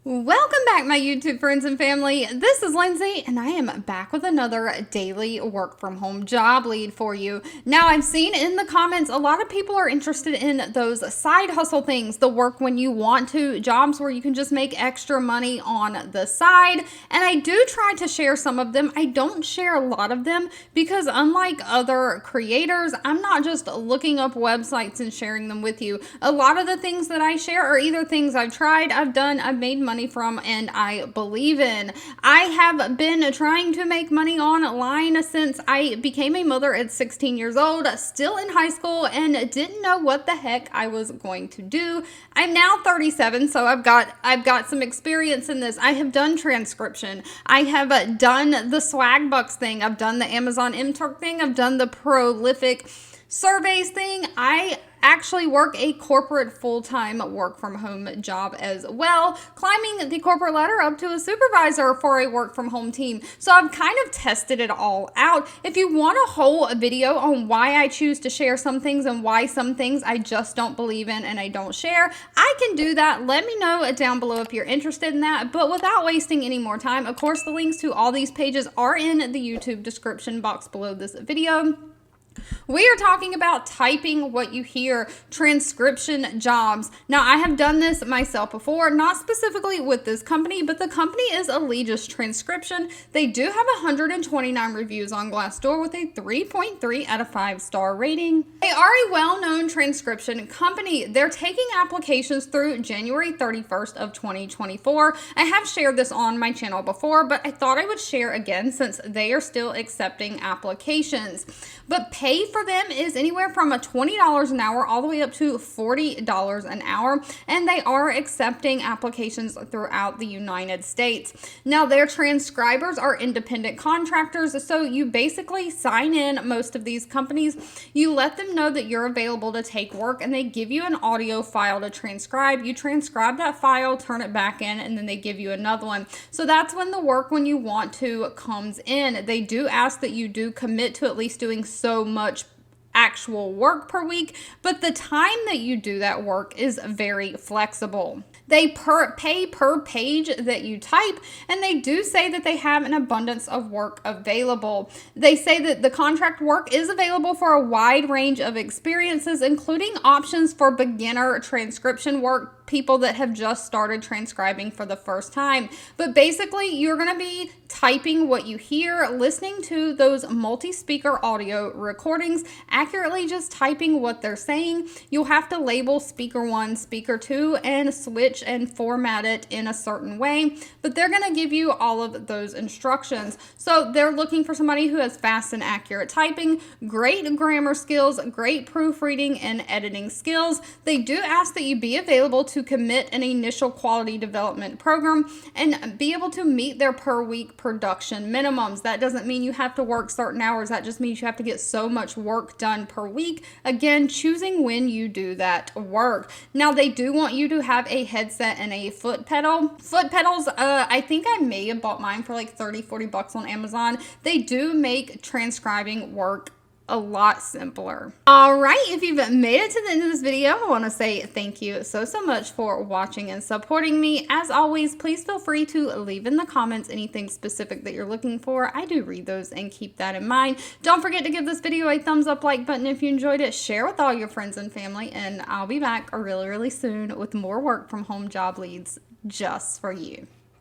Welcome back, my YouTube friends and family. This is Lindsay, and I am back with another daily work from home job lead for you. Now, I've seen in the comments a lot of people are interested in those side hustle things, the work when you want to, jobs where you can just make extra money on the side. And I do try to share some of them. I don't share a lot of them because, unlike other creators, I'm not just looking up websites and sharing them with you. A lot of the things that I share are either things I've tried, I've done, I've made money from, and I believe in. I have been trying to make money online since I became a mother at 16 years old, still in high school, and didn't know what the heck I was going to do. I'm now 37, so I've got some experience in this. I have done transcription. I have done the swag bucks thing. I've done the Amazon MTurk thing. I've done the prolific surveys thing. I actually work a corporate full-time work from home job as well, climbing the corporate ladder up to a supervisor for a work from home team. So I've kind of tested it all out. If you want a whole video on why I choose to share some things and why some things I just don't believe in and I don't share, I can do that. Let me know down below if you're interested in that. But without wasting any more time, of course, the links to all these pages are in the YouTube description box below this video. We are talking about typing what you hear, transcription jobs. Now, I have done this myself before, not specifically with this company, but the company is Allegis Transcription. They do have 129 reviews on Glassdoor with a 3.3 out of 5-star rating. They are a well-known transcription company. They're taking applications through January 31st of 2024. I have shared this on my channel before, but I thought I would share again since they are still accepting applications. But pay for them is anywhere from $20 an hour all the way up to $40 an hour, and they are accepting applications throughout the United States. Now, their transcribers are independent contractors, so you basically sign in. Most of these companies, you let them know that you're available to take work, and they give you an audio file to transcribe. You transcribe that file, turn it back in, and then they give you another one. So that's when the work when you want to comes in. They do ask that you do commit to at least doing so much actual work per week, but the time that you do that work is very flexible. They pay per page that you type, and they do say that they have an abundance of work available. They say that the contract work is available for a wide range of experiences, including options for beginner transcription work, people that have just started transcribing for the first time. But basically, you're going to be typing what you hear, listening to those multi-speaker audio recordings, accurately just typing what they're saying. You'll have to label speaker 1, speaker 2, and switch and format it in a certain way, but they're going to give you all of those instructions. So they're looking for somebody who has fast and accurate typing, great grammar skills, great proofreading and editing skills. They do ask that you be available to commit an initial quality development program and be able to meet their per week production minimums. That doesn't mean you have to work certain hours. That just means you have to get so much work done per week. Again, choosing when you do that work. Now, they do want you to have a headset and a foot pedal. Foot pedals, I think I may have bought mine for like 30-40 bucks on Amazon. They do make transcribing work a lot simpler. All right, if you've made it to the end of this video, I want to say thank you so much for watching and supporting me. As always, please feel free to leave in the comments anything specific that you're looking for. I do read those and keep that in mind. Don't forget to give this video a thumbs up, like button if you enjoyed it, share with all your friends and family, and I'll be back really soon with more work from home job leads just for you.